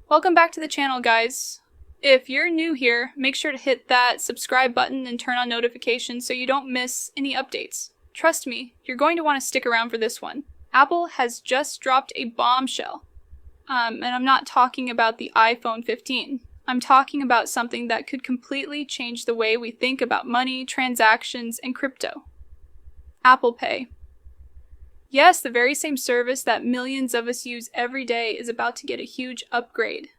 Welcome back to the channel, guys. If you're new here, make sure to hit that subscribe button and turn on notifications so you don't miss any updates. Trust me, you're going to want to stick around for this one. Apple has just dropped a bombshell. And I'm not talking about the iPhone 15. I'm talking about something that could completely change the way we think about money, transactions, and crypto. Apple Pay. Yes, the very same service that millions of us use every day is about to get a huge upgrade.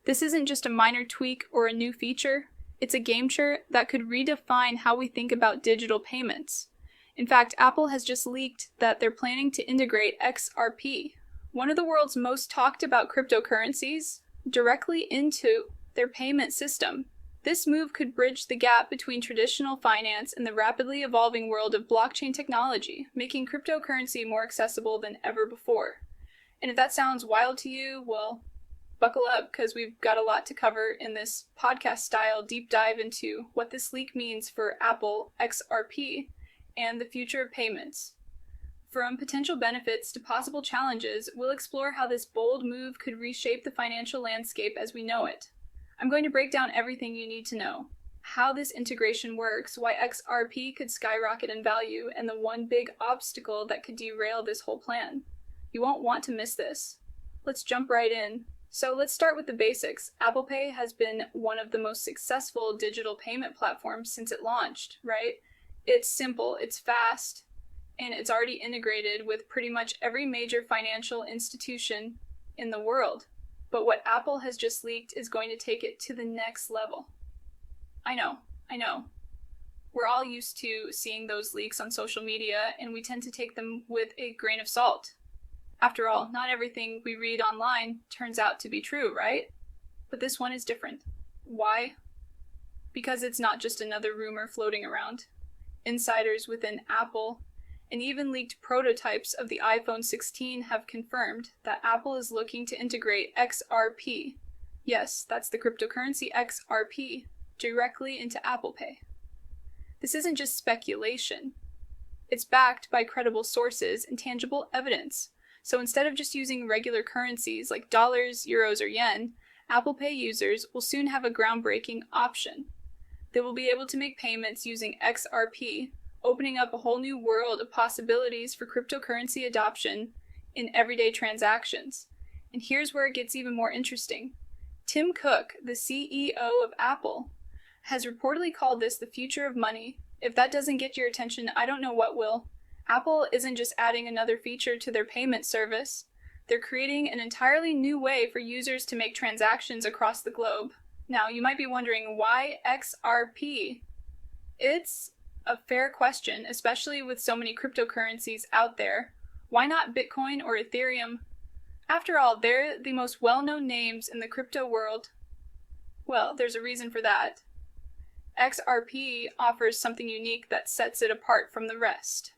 This isn't just a minor tweak or a new feature. It's a game changer that could redefine how we think about digital payments. In fact, Apple has just leaked that they're planning to integrate XRP, one of the world's most talked about cryptocurrencies, directly into their payment system. This move could bridge the gap between traditional finance and the rapidly evolving world of blockchain technology, making cryptocurrency more accessible than ever before. And if that sounds wild to you, well, buckle up, because we've got a lot to cover in this podcast-style deep dive into what this leak means for Apple XRP and the future of payments. From potential benefits to possible challenges, we'll explore how this bold move could reshape the financial landscape as we know it. I'm going to break down everything you need to know, how this integration works, why XRP could skyrocket in value, and the one big obstacle that could derail this whole plan. You won't want to miss this. Let's jump right in. So let's start with the basics. Apple Pay has been one of the most successful digital payment platforms since it launched, right? It's simple, it's fast, and it's already integrated with pretty much every major financial institution in the world. But what Apple has just leaked is going to take it to the next level. I know. We're all used to seeing those leaks on social media, and we tend to take them with a grain of salt. After all, not everything we read online turns out to be true, right? But this one is different. Why? Because it's not just another rumor floating around. Insiders within Apple and even leaked prototypes of the iPhone 16 have confirmed that Apple is looking to integrate XRP, yes, that's the cryptocurrency XRP, directly into Apple Pay. This isn't just speculation. It's backed by credible sources and tangible evidence. So instead of just using regular currencies like dollars, euros, or yen, Apple Pay users will soon have a groundbreaking option. They will be able to make payments using XRP, opening up a whole new world of possibilities for cryptocurrency adoption in everyday transactions. And here's where it gets even more interesting. Tim Cook, the CEO of Apple, has reportedly called this the future of money. If that doesn't get your attention, I don't know what will. Apple isn't just adding another feature to their payment service. They're creating an entirely new way for users to make transactions across the globe. Now, you might be wondering, why XRP? It's a fair question, especially with so many cryptocurrencies out there. Why not Bitcoin or Ethereum? After all, they're the most well-known names in the crypto world. Well, there's a reason for that. XRP offers something unique that sets it apart from the rest.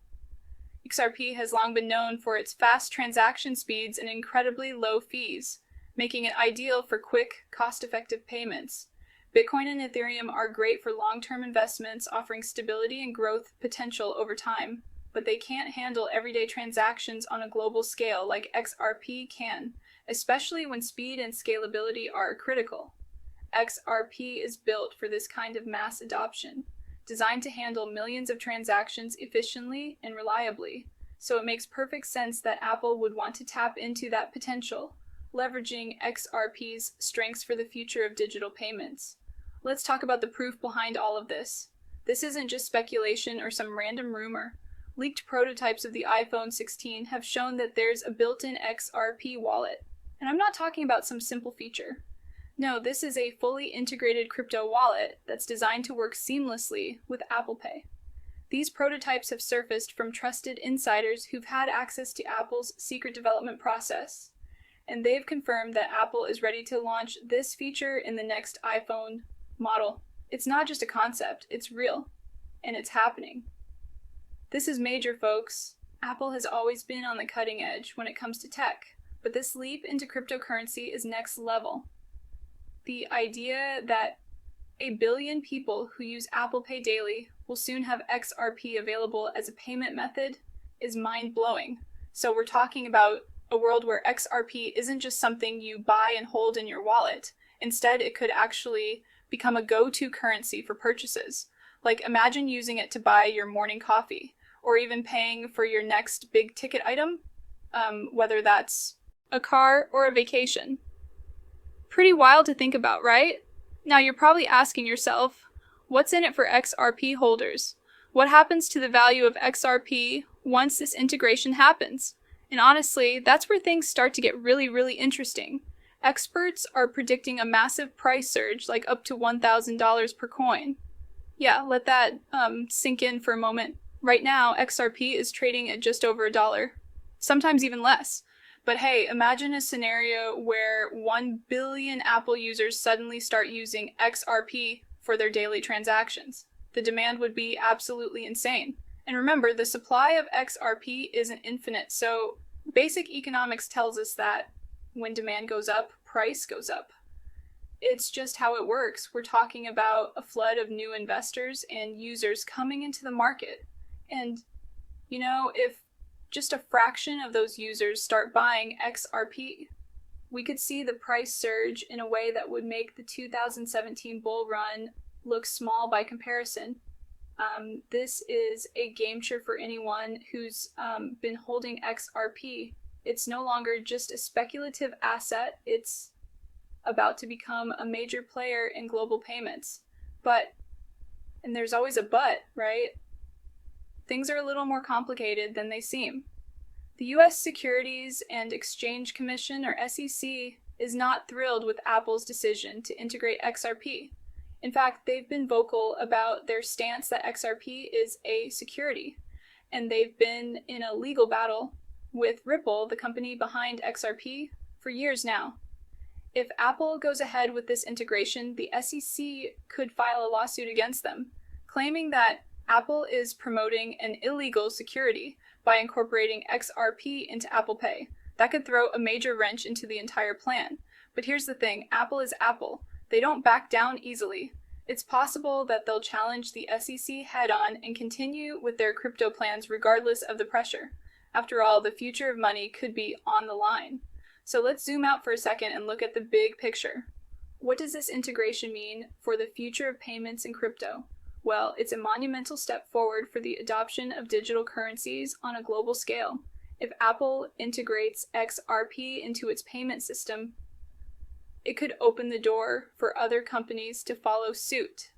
XRP has long been known for its fast transaction speeds and incredibly low fees, making it ideal for quick, cost-effective payments. Bitcoin and Ethereum are great for long-term investments, offering stability and growth potential over time, but they can't handle everyday transactions on a global scale like XRP can, especially when speed and scalability are critical. XRP is built for this kind of mass adoption, designed to handle millions of transactions efficiently and reliably, so it makes perfect sense that Apple would want to tap into that potential, leveraging XRP's strengths for the future of digital payments. Let's talk about the proof behind all of this. This isn't just speculation or some random rumor. Leaked prototypes of the iPhone 16 have shown that there's a built-in XRP wallet. And I'm not talking about some simple feature. No, this is a fully integrated crypto wallet that's designed to work seamlessly with Apple Pay. These prototypes have surfaced from trusted insiders who've had access to Apple's secret development process. And they've confirmed that Apple is ready to launch this feature in the next iPhone model. It's not just a concept, it's real, and it's happening. This is major, folks. Apple has always been on the cutting edge when it comes to tech, but this leap into cryptocurrency is next level. The idea that 1 billion people who use Apple Pay daily will soon have XRP available as a payment method is mind-blowing. So we're talking about A world where XRP isn't just something you buy and hold in your wallet. Instead, it could actually become a go-to currency for purchases. Like, imagine using it to buy your morning coffee, or even paying for your next big ticket item, whether that's a car or a vacation. Pretty wild to think about, right? Now you're probably asking yourself, what's in it for XRP holders? What happens to the value of XRP once this integration happens? And honestly, that's where things start to get really, really interesting. Experts are predicting a massive price surge, like up to $1,000 per coin. Yeah, let that sink in for a moment. Right now, XRP is trading at just over $1, sometimes even less. But hey, imagine a scenario where 1 billion Apple users suddenly start using XRP for their daily transactions. The demand would be absolutely insane. And remember, the supply of XRP isn't infinite, so basic economics tells us that when demand goes up, price goes up. It's just how it works. We're talking about a flood of new investors and users coming into the market. And, you know, if just a fraction of those users start buying XRP, we could see the price surge in a way that would make the 2017 bull run look small by comparison. This is a game changer for anyone who's been holding XRP. It's no longer just a speculative asset, it's about to become a major player in global payments. But, and there's always a but, right? Things are a little more complicated than they seem. The US Securities and Exchange Commission, or SEC, is not thrilled with Apple's decision to integrate XRP. In fact, they've been vocal about their stance that XRP is a security, and they've been in a legal battle with Ripple, the company behind XRP, for years now. If Apple goes ahead with this integration, the SEC could file a lawsuit against them, claiming that Apple is promoting an illegal security by incorporating XRP into Apple Pay. That could throw a major wrench into the entire plan. But here's the thing, Apple is Apple. They don't back down easily. It's possible that they'll challenge the SEC head-on and continue with their crypto plans regardless of the pressure. After all, the future of money could be on the line. So let's zoom out for a second and look at the big picture. What does this integration mean for the future of payments in crypto? Well, it's a monumental step forward for the adoption of digital currencies on a global scale. If Apple integrates XRP into its payment system, it could open the door for other companies to follow suit.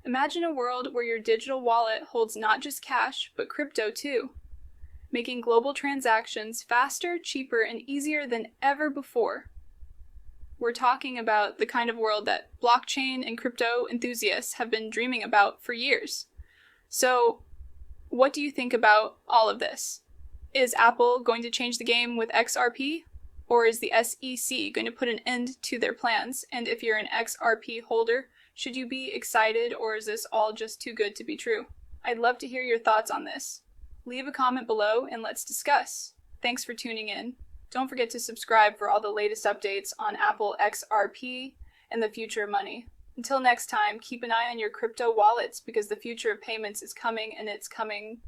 Imagine a world where your digital wallet holds not just cash, but crypto too, making global transactions faster, cheaper, and easier than ever before. We're talking about the kind of world that blockchain and crypto enthusiasts have been dreaming about for years. So, what do you think about all of this? Is Apple going to change the game with XRP? Or is the SEC going to put an end to their plans? And if you're an XRP holder, should you be excited, or is this all just too good to be true? I'd love to hear your thoughts on this. Leave a comment below and let's discuss. Thanks for tuning in. Don't forget to subscribe for all the latest updates on Apple XRP and the future of money. Until next time, keep an eye on your crypto wallets because the future of payments is coming, and it's coming